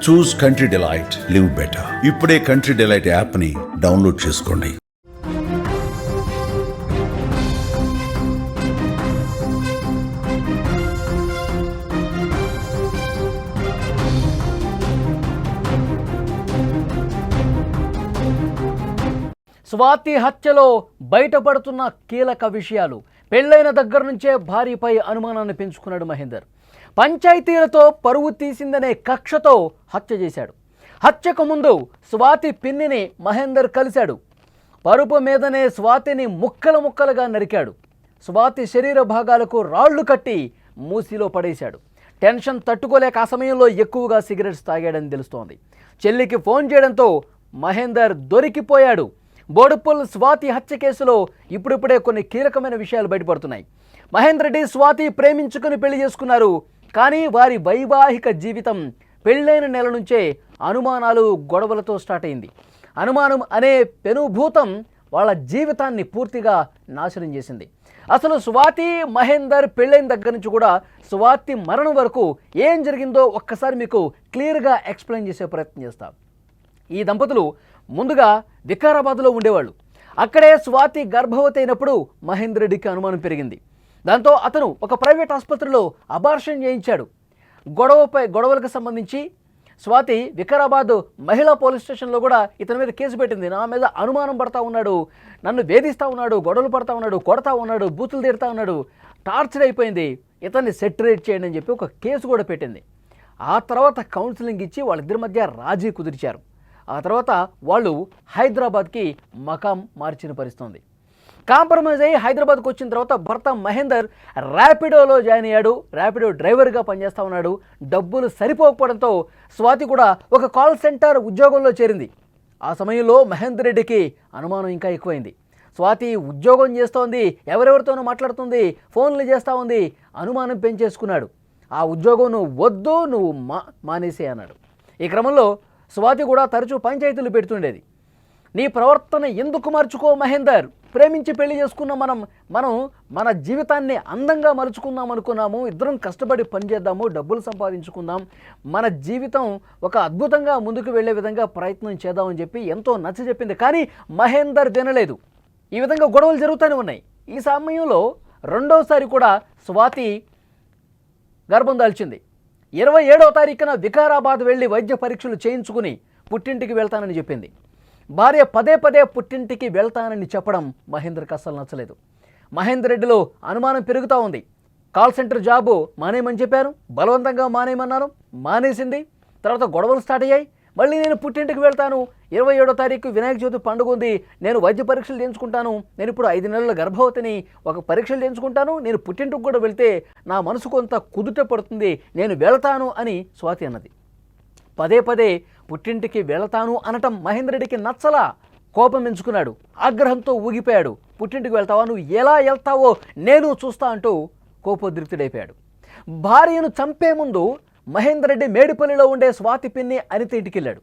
చూస్ country delight, live better. ఇప్పుడే country delight app ని download చేసుకోండి. స్వాతి హత్యలో బయటపడుతున్న కీలక విషయాలు. పెళ్లైన దగ్గర నుంచే భార్యపై అనుమానాన్ని పెంచుకున్నాడు మహేందర్. పంచాయతీలతో పరువు తీసిందనే కక్షతో హత్య చేశాడు. హత్యకు ముందు స్వాతి పిన్నిని మహేందర్ కలిశాడు. పరుపు మీదనే స్వాతిని ముక్కలు ముక్కలుగా నరికాడు. స్వాతి శరీర భాగాలకు రాళ్లు కట్టి మూసిలో పడేశాడు. టెన్షన్ తట్టుకోలేక ఆ సమయంలో ఎక్కువగా సిగరెట్స్ తాగాడని తెలుస్తోంది. చెల్లికి ఫోన్ చేయడంతో మహేందర్ దొరికిపోయాడు. బోడుప్పల్ స్వాతి హత్య కేసులో ఇప్పుడిప్పుడే కొన్ని కీలకమైన విషయాలు బయటపడుతున్నాయి. మహేందర్ రెడ్డి స్వాతి ప్రేమించుకుని పెళ్లి చేసుకున్నారు. కానీ వారి వైవాహిక జీవితం పెళ్ళైన నెల నుంచే అనుమానాలు, గొడవలతో స్టార్ట్ అయింది. అనుమానం అనే పెనుభూతం వాళ్ళ జీవితాన్ని పూర్తిగా నాశనం చేసింది. అసలు స్వాతి మహేందర్ పెళ్ళైన దగ్గర నుంచి కూడా స్వాతి మరణం వరకు ఏం జరిగిందో ఒక్కసారి మీకు క్లియర్గా ఎక్స్ప్లెయిన్ చేసే ప్రయత్నం చేస్తాం. ఈ దంపతులు ముందుగా వికారాబాద్లో ఉండేవాళ్ళు. అక్కడే స్వాతి గర్భవతి అయినప్పుడు మహేందర్ రెడ్డికి అనుమానం పెరిగింది. దాంతో అతను ఒక ప్రైవేట్ ఆసుపత్రిలో అబార్షన్ చేయించాడు. గొడవలకు సంబంధించి స్వాతి వికారాబాద్ మహిళా పోలీస్ స్టేషన్లో కూడా ఇతని మీద కేసు పెట్టింది. నా మీద అనుమానం పడతా ఉన్నాడు, నన్ను వేధిస్తూ ఉన్నాడు, గొడవలు పడతా ఉన్నాడు, కొడతా ఉన్నాడు, బూతులు తీరుతా ఉన్నాడు, టార్చర్ అయిపోయింది, ఇతన్ని సెటరేట్ చేయండి అని చెప్పి ఒక కేసు కూడా పెట్టింది. ఆ తర్వాత కౌన్సిలింగ్ ఇచ్చి వాళ్ళిద్దరి మధ్య రాజీ కుదిర్చారు. ఆ తర్వాత వాళ్ళు హైదరాబాద్కి మకాం మార్చిన పరిస్థితుంది. కాంప్రమైజ్ అయ్యి హైదరాబాద్కి వచ్చిన తర్వాత భర్త మహేందర్ ర్యాపిడోలో జాయిన్ అయ్యాడు. ర్యాపిడో డ్రైవర్గా పనిచేస్తూ ఉన్నాడు. డబ్బులు సరిపోకపోవడంతో స్వాతి కూడా ఒక కాల్ సెంటర్ ఉద్యోగంలో చేరింది. ఆ సమయంలో మహేందర్ రెడ్డికి అనుమానం ఇంకా ఎక్కువైంది. స్వాతి ఉద్యోగం చేస్తోంది, ఎవరెవరితోనూ మాట్లాడుతుంది, ఫోన్లు చేస్తూ ఉంది, అనుమానం పెంచేసుకున్నాడు. ఆ ఉద్యోగం నువ్వు వద్దు, నువ్వు మానేసే అన్నాడు. ఈ క్రమంలో స్వాతి కూడా తరచూ పంచాయతీలు పెడుతుండేది. నీ ప్రవర్తన ఎందుకు మార్చుకో మహేందర్, ప్రేమించి పెళ్లి చేసుకున్న మనం మన జీవితాన్ని అందంగా మలుచుకుందాం అనుకున్నాము, ఇద్దరం కష్టపడి పనిచేద్దాము, డబ్బులు సంపాదించుకుందాం, మన జీవితం ఒక అద్భుతంగా ముందుకు వెళ్ళే విధంగా ప్రయత్నం చేద్దామని చెప్పి ఎంతో నచ్చజెప్పింది. కానీ మహేందర్ వినలేదు. ఈ విధంగా గొడవలు జరుగుతూనే ఉన్నాయి. ఈ సమయంలో రెండోసారి కూడా స్వాతి గర్భం దాల్చింది. 27వ తారీఖున వికారాబాద్ వెళ్ళి వైద్య పరీక్షలు చేయించుకుని పుట్టింటికి వెళ్తానని చెప్పింది. భార్య పదే పదే పుట్టింటికి వెళ్తానని చెప్పడం మహేందర్కి అస్సలు నచ్చలేదు. మహేందర్ రెడ్డిలో అనుమానం పెరుగుతూ ఉంది. కాల్ సెంటర్ జాబు మానేయమని చెప్పాను, బలవంతంగా మానేయమన్నాను, మానేసింది. తర్వాత గొడవలు స్టార్ట్ అయ్యాయి. మళ్ళీ నేను పుట్టింటికి వెళ్తాను, 27వ తారీఖు వినాయక చవితి పండుగ ఉంది, నేను వైద్య పరీక్షలు చేయించుకుంటాను, నేను ఇప్పుడు 5 నెలల గర్భవతిని, ఒక పరీక్షలు చేయించుకుంటాను, నేను పుట్టింటికి కూడా వెళ్తే నా మనసు కొంత కుదుట పడుతుంది, నేను వెళ్తాను అని స్వాతి అన్నది. పదే పదే పుట్టింటికి వెళతాను అనటం మహేందర్ రెడ్డికి నచ్చలా. కోపం ఎంచుకున్నాడు. ఆగ్రహంతో ఊగిపోయాడు. పుట్టింటికి వెళ్తావా, నువ్వు ఎలా వెళ్తావో నేను చూస్తా అంటూ కోపోద్రిక్తుడైపోయాడు. భార్యను చంపే ముందు మహేందర్ రెడ్డి మేడిపల్లిలో ఉండే స్వాతి పిన్ని అనిత ఇంటికి వెళ్ళాడు.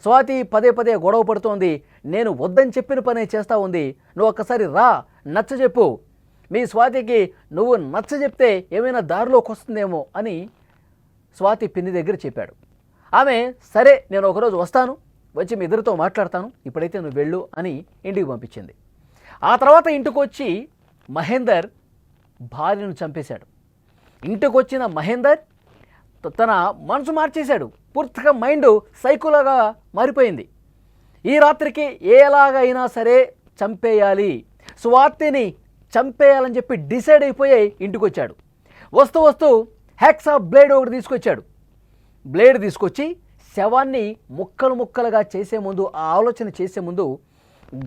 స్వాతి పదే పదే గొడవ పడుతోంది, నేను వద్దని చెప్పిన పనే చేస్తూ ఉంది, నువ్వు ఒక్కసారి రా, నచ్చజెప్పు, మీ స్వాతికి నువ్వు నచ్చజెప్తే ఏమైనా దారిలోకి వస్తుందేమో అని స్వాతి పిన్ని దగ్గర చెప్పాడు. ఆమె సరే నేను ఒకరోజు వస్తాను, వచ్చి మీ ఇద్దరితో మాట్లాడతాను, ఇప్పుడైతే నువ్వు వెళ్ళు అని ఇంటికి పంపించింది. ఆ తర్వాత ఇంటికి వచ్చి మహేందర్ భార్యను చంపేశాడు. ఇంటికి వచ్చిన మహేందర్ తన మనసు మార్చేశాడు. పూర్తిగా మైండ్ సైకోలాగా మారిపోయింది. ఈ రాత్రికి ఎలాగైనా సరే చంపేయాలి, స్వాతిని చంపేయాలని చెప్పి డిసైడ్ అయిపోయి ఇంటికి వచ్చాడు. వస్తూ హ్యాక్సా బ్లేడ్ ఒకటి తీసుకొచ్చాడు. బ్లేడ్ తీసుకొచ్చి శవాన్ని ముక్కలు ముక్కలుగా చేసే ముందు, ఆ ఆలోచన చేసే ముందు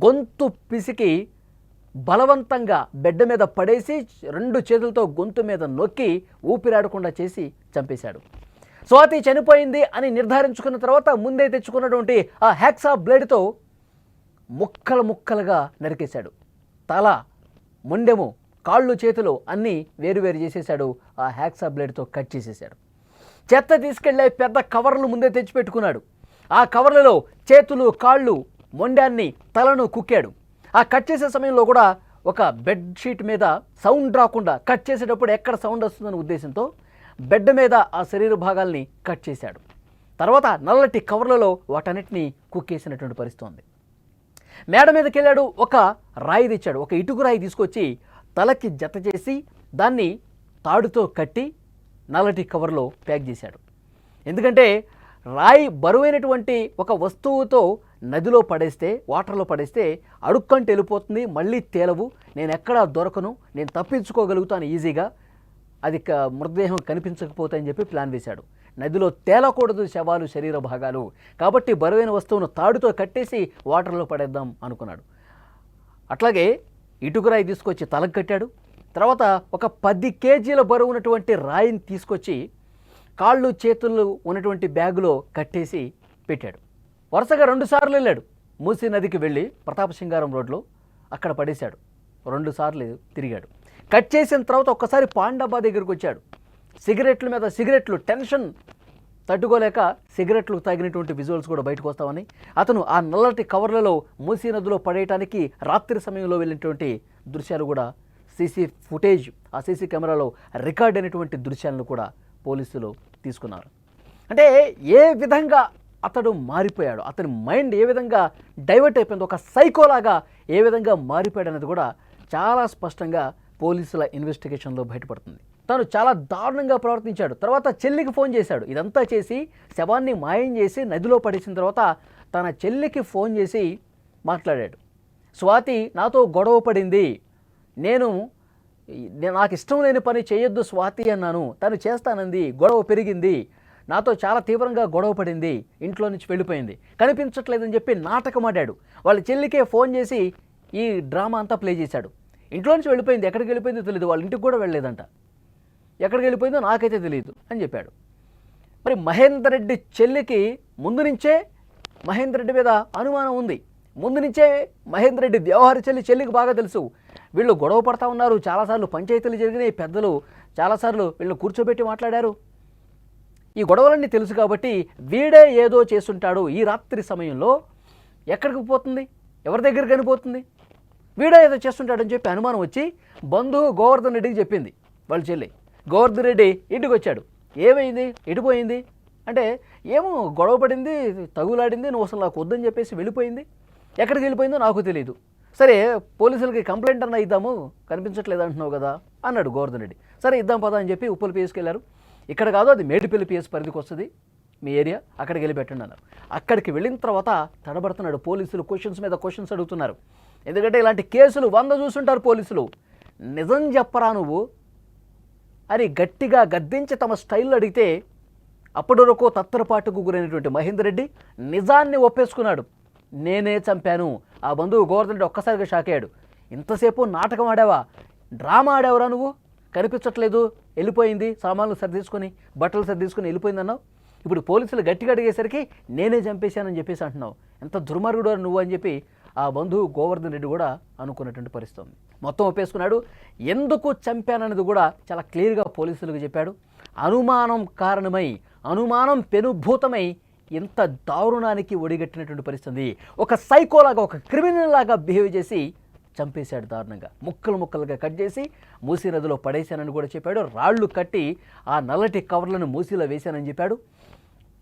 గొంతు పిసికి బలవంతంగా బెడ్ మీద పడేసి 2 చేతులతో గొంతు మీద నొక్కి ఊపిరాడకుండా చేసి చంపేశాడు. స్వాతి చనిపోయింది అని నిర్ధారించుకున్న తర్వాత ముందే తెచ్చుకున్నటువంటి ఆ హ్యాక్సా బ్లేడ్తో ముక్కలు ముక్కలుగా నరికేశాడు. తల, మొండెము, కాళ్ళు, చేతులు అన్నీ వేరువేరు చేసేశాడు. ఆ హ్యాక్సా బ్లేడ్తో కట్ చేసేశాడు. చెత్త తీసుకెళ్లే పెద్ద కవర్లు ముందే తెచ్చిపెట్టుకున్నాడు. ఆ కవర్లలో చేతులు, కాళ్ళు, మొండాన్ని, తలను కుక్కాడు. ఆ కట్ చేసే సమయంలో కూడా ఒక బెడ్షీట్ మీద సౌండ్ రాకుండా, కట్ చేసేటప్పుడు ఎక్కడ సౌండ్ వస్తుందనే ఉద్దేశంతో బెడ్ మీద ఆ శరీర భాగాల్ని కట్ చేశాడు. తర్వాత నల్లటి కవర్లలో వాటన్నిటిని కుక్కేసినటువంటి పరిస్థితి ఉంది. మేడ మీదకి వెళ్ళాడు, ఒక రాయి తెచ్చాడు, ఒక ఇటుకు రాయి తీసుకొచ్చి తలకి జత చేసి దాన్ని తాడుతో కట్టి నల్లటి కవర్లో ప్యాక్ చేశాడు. ఎందుకంటే రాయి బరువైనటువంటి ఒక వస్తువుతో నదిలో పడేస్తే, వాటర్లో పడేస్తే అడుక్కంటే వెళ్ళిపోతుంది, మళ్ళీ తేలవు, నేను ఎక్కడా దొరకను, నేను తప్పించుకోగలుగుతాను ఈజీగా, అది మృతదేహం కనిపించకపోతాయని చెప్పి ప్లాన్ వేశాడు. నదిలో తేలకూడదు శవాలు, శరీర భాగాలు, కాబట్టి బరువైన వస్తువును తాడుతో కట్టేసి వాటర్లో పడేద్దాం అనుకున్నాడు. అట్లాగే ఇటుకురాయి తీసుకొచ్చి తలకు కట్టాడు. తర్వాత ఒక 10 కేజీల బరువు ఉన్నటువంటి రాయిని తీసుకొచ్చి కాళ్ళు చేతులు ఉన్నటువంటి బ్యాగులో కట్టేసి పెట్టాడు. వరుసగా 2 సార్లు వెళ్ళాడు. మూసీ నదికి వెళ్ళి ప్రతాపసింగారం రోడ్లో అక్కడ పడేశాడు. 2 సార్లు తిరిగాడు. కట్ చేసిన తర్వాత ఒక్కసారి పాండబ్బా దగ్గరికి వచ్చాడు. సిగరెట్ల మీద సిగరెట్లు, టెన్షన్ తట్టుకోలేక సిగరెట్లు తాగినటువంటి విజువల్స్ కూడా బయటకు వస్తామని అతను ఆ నల్లటి కవర్లలో మూసీ నదిలో పడేయటానికి రాత్రి సమయంలో వెళ్ళినటువంటి దృశ్యాలు కూడా సీసీ ఫుటేజ్, ఆ సీసీ కెమెరాలో రికార్డ్ అయినటువంటి దృశ్యాలను కూడా పోలీసులు తీసుకున్నారు. అంటే ఏ విధంగా అతడు మారిపోయాడు, అతని మైండ్ ఏ విధంగా డైవర్ట్ అయిపోయింది, ఒక సైకోలాగా ఏ విధంగా మారిపోయాడు అనేది కూడా చాలా స్పష్టంగా పోలీసుల ఇన్వెస్టిగేషన్లో బయటపడుతుంది. తను చాలా దారుణంగా ప్రవర్తించాడు. తర్వాత చెల్లికి ఫోన్ చేశాడు. ఇదంతా చేసి శవాన్ని మాయం చేసి నదిలో పడేసిన తర్వాత తన చెల్లికి ఫోన్ చేసి మాట్లాడాడు. స్వాతి నాతో గొడవ పడింది, నాకు ఇష్టం లేని పని చేయొద్దు స్వాతి అన్నాను, తను చేస్తానంది, గొడవ పెరిగింది, నాతో చాలా తీవ్రంగా గొడవ పడింది, ఇంట్లో నుంచి వెళ్ళిపోయింది, కనిపించట్లేదని చెప్పి నాటకం ఆడాడు. వాళ్ళ చెల్లికే ఫోన్ చేసి ఈ డ్రామా అంతా ప్లే చేశాడు. ఇంట్లో నుంచి వెళ్ళిపోయింది, ఎక్కడికి వెళ్ళిపోయిందో తెలియదు, వాళ్ళ ఇంటికి కూడా వెళ్ళలేదంట, ఎక్కడికి వెళ్ళిపోయిందో నాకైతే తెలియదు అని చెప్పాడు. మరి మహేందర్ రెడ్డి చెల్లికి ముందు నుంచే మహేందర్ రెడ్డి మీద అనుమానం ఉంది. ముందు నుంచే మహేందర్ రెడ్డి వ్యవహార చెల్లికి బాగా తెలుసు. వీళ్ళు గొడవ పడతా ఉన్నారు, చాలాసార్లు పంచాయతీలు జరిగినాయి, పెద్దలు చాలాసార్లు వీళ్ళని కూర్చోబెట్టి మాట్లాడారు. ఈ గొడవలన్నీ తెలుసు కాబట్టి వీడే ఏదో చేస్తుంటాడు. ఈ రాత్రి సమయంలో ఎక్కడికి పోతుంది, ఎవరి దగ్గరికి కనిపోతుంది, వీడే ఏదో చేస్తుంటాడని చెప్పి అనుమానం వచ్చి బంధువు గోవర్ధన్ రెడ్డికి చెప్పింది వాళ్ళ చెల్లి. గోవర్ధన్ రెడ్డి ఇంటికి వచ్చాడు. ఏమైంది, ఎడిపోయింది అంటే ఏమో గొడవ పడింది, తగులాడింది, నువ్వు అసలు నాకు వద్దని చెప్పేసి వెళ్ళిపోయింది, ఎక్కడికి వెళ్ళిపోయిందో నాకు తెలియదు, సరే పోలీసులకి కంప్లైంట్ అన్నా ఇద్దాము, కనిపించట్లేదు అంటున్నావు కదా అన్నాడు గోవర్ధన్ రెడ్డి. సరే ఇద్దాం పదా అని చెప్పి ఉప్పల్ పిఎస్కి వెళ్ళారు. ఇక్కడ కాదు, అది మేడిపల్లి పిఎస్ పరిధికి వస్తుంది మీ ఏరియా, అక్కడికి వెళ్ళి పెట్టండి అన్నారు. అక్కడికి వెళ్ళిన తర్వాత తడబడుతున్నాడు. పోలీసులు క్వశ్చన్స్ మీద క్వశ్చన్స్ అడుగుతున్నారు. ఎందుకంటే ఇలాంటి కేసులు 100 చూస్తుంటారు పోలీసులు. నిజం చెప్పరా నువ్వు అని గట్టిగా గద్దించి తమ స్టైల్లో అడిగితే అప్పటి వరకు తత్తరపాటుకు గురైనటువంటి మహేందర్ రెడ్డి నిజాన్ని ఒప్పేసుకున్నాడు. నేనే చంపాను. ఆ బంధువు గోవర్ధన్ రెడ్డి ఒక్కసారిగా షాక్ అయ్యాడు. ఇంతసేపు నాటకం ఆడావా, డ్రామా ఆడావురా నువ్వు, కనిపించట్లేదు, వెళ్ళిపోయింది, సామాన్లు సర్దిసుకొని బట్టలు సర్దిసుకొని వెళ్ళిపోయిందన్నావు, ఇప్పుడు పోలీసులు గట్టిగా అడిగేసరికి నేనే చంపేశానని చెప్పేసి అంటున్నావు, ఎంత దుర్మార్గుడు నువ్వు అని చెప్పి ఆ బంధువు గోవర్ధన్ రెడ్డి కూడా అనుకున్నటువంటి పరిస్థితి ఉంది. మొత్తం ఒప్పేసుకున్నాడు. ఎందుకు చంపానన్నది కూడా చాలా క్లియర్గా పోలీసులకు చెప్పాడు. అనుమానం కారణమై, అనుమానం పెనుభూతమై ఎంత దారుణానికి ఒడిగట్టినటువంటి పరిస్థితి. ఒక సైకోలాగా, ఒక క్రిమినల్ లాగా బిహేవ్ చేసి చంపేశాడు దారుణంగా. ముక్కలు ముక్కలుగా కట్ చేసి మూసీ నదిలో పడేశానని కూడా చెప్పాడు. రాళ్లు కట్టి ఆ నల్లటి కవర్లను మూసీలో వేశానని చెప్పాడు.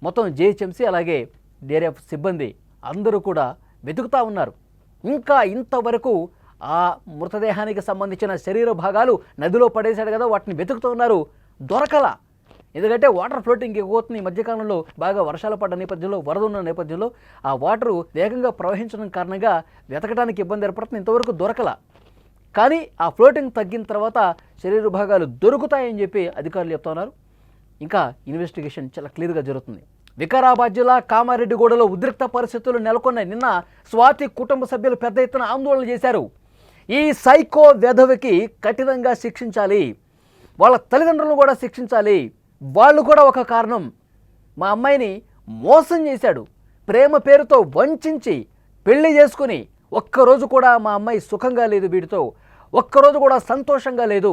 మొత్తం జేహెచ్ఎంసీ అలాగే డీఆర్ఎఫ్ సిబ్బంది అందరూ కూడా వెతుకుతూ ఉన్నారు. ఇంకా ఇంతవరకు ఆ మృతదేహానికి సంబంధించిన శరీర భాగాలు నదిలో పడేశాడు కదా, వాటిని వెతుకుతూ ఉన్నారు, దొరకలా. ఎందుకంటే వాటర్ ఫ్లోటింగ్ ఎక్కువవుతుంది. ఈ మధ్యకాలంలో బాగా వర్షాలు పడ్డ నేపథ్యంలో, వరద ఉన్న నేపథ్యంలో ఆ వాటరు వేగంగా ప్రవహించడం కారణంగా వెతకడానికి ఇబ్బంది ఏర్పడుతుంది. ఇంతవరకు దొరకలా. కానీ ఆ ఫ్లోటింగ్ తగ్గిన తర్వాత శరీర భాగాలు దొరుకుతాయని చెప్పి అధికారులు చెప్తున్నారు. ఇంకా ఇన్వెస్టిగేషన్ చాలా క్లియర్గా జరుగుతుంది. వికారాబాద్ జిల్లా కామారెడ్డిగూడలో ఉద్రిక్త పరిస్థితులు నెలకొన్నాయి. నిన్న స్వాతి కుటుంబ సభ్యులు పెద్ద ఎత్తున ఆందోళన చేశారు. ఈ సైకో వెధవికి కఠినంగా శిక్షించాలి, వాళ్ళ తల్లిదండ్రులను కూడా శిక్షించాలి, వాళ్ళు కూడా ఒక కారణం. మా అమ్మాయిని మోసం చేశాడు, ప్రేమ పేరుతో వంచి పెళ్లి చేసుకుని ఒక్కరోజు కూడా మా అమ్మాయి సుఖంగా లేదు, వీడితో ఒక్కరోజు కూడా సంతోషంగా లేదు.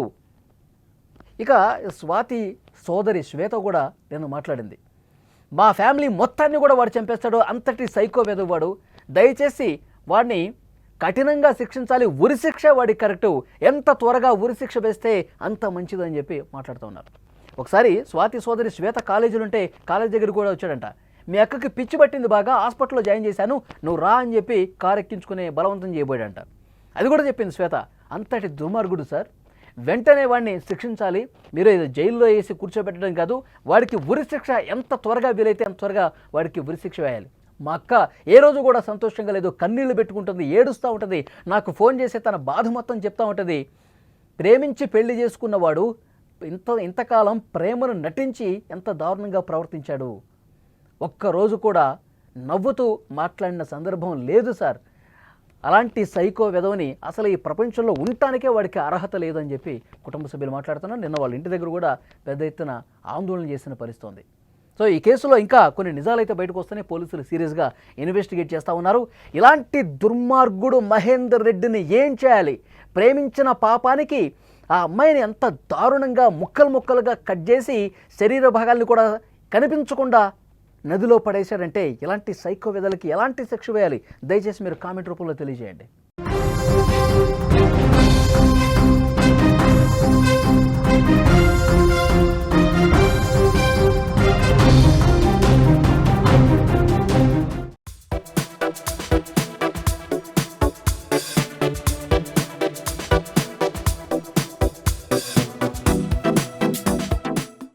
ఇక స్వాతి సోదరి శ్వేత కూడా నేను మాట్లాడింది. మా ఫ్యామిలీ మొత్తాన్ని కూడా వాడు చంపేస్తాడు, అంతటి సైకో వెధవాడు, దయచేసి వాడిని కఠినంగా శిక్షించాలి, ఉరిశిక్ష వాడికి కరెక్టు, ఎంత త్వరగా ఉరిశిక్ష వేస్తే అంత మంచిదని చెప్పి మాట్లాడుతూ ఉన్నారు. ఒకసారి స్వాతి సోదరి శ్వేత కాలేజీలు ఉంటే కాలేజీ దగ్గర కూడా వచ్చాడంట. మీ అక్కకి పిచ్చి పట్టింది బాగా, హాస్పిటల్లో జాయిన్ చేశాను, నువ్వు రా అని చెప్పి కారు ఎక్కించుకునే బలవంతం చేయబోయాడంట. అది కూడా చెప్పింది శ్వేత. అంతటి దుర్మార్గుడు సార్. వెంటనే వాడిని శిక్షించాలి. మీరు ఏదో జైల్లో వేసి కూర్చోబెట్టడం కాదు, వాడికి ఉరిశిక్ష ఎంత త్వరగా వీలైతే అంత త్వరగా వాడికి ఉరిశిక్ష వేయాలి. మా అక్క ఏ రోజు కూడా సంతోషంగా లేదు, కన్నీళ్లు పెట్టుకుంటుంది, ఏడుస్తూ ఉంటుంది, నాకు ఫోన్ చేసి తన బాధ మొత్తం చెప్తూ ఉంటుంది. ప్రేమించి పెళ్లి చేసుకున్నవాడు ఇంతకాలం ప్రేమను నటించి ఎంత దారుణంగా ప్రవర్తించాడు. ఒక్కరోజు కూడా నవ్వుతూ మాట్లాడిన సందర్భం లేదు సార్. అలాంటి సైకో వెధవని అసలు ఈ ప్రపంచంలో ఉండటానికే వాడికి అర్హత లేదని చెప్పి కుటుంబ సభ్యులు మాట్లాడుతున్నారు. నిన్న వాళ్ళ ఇంటి దగ్గర కూడా పెద్ద ఎత్తున ఆందోళన చేసిన పరిస్థితి ఉంది. సో ఈ కేసులో ఇంకా కొన్ని నిజాలైతే బయటకు వస్తేనే పోలీసులు సీరియస్గా ఇన్వెస్టిగేట్ చేస్తూ ఉన్నారు. ఇలాంటి దుర్మార్గుడు మహేందర్ రెడ్డిని ఏం చేయాలి? ప్రేమించిన పాపానికి ఆ అమ్మాయిని ఎంత దారుణంగా ముక్కలుగా కట్ చేసి శరీర భాగాల్ని కూడా కనిపించకుండా నదిలో పడేశాడంటే ఇలాంటి సైకో వెదలకి ఎలాంటి శిక్ష వేయాలి? దయచేసి మీరు కామెంట్ రూపంలో తెలియజేయండి.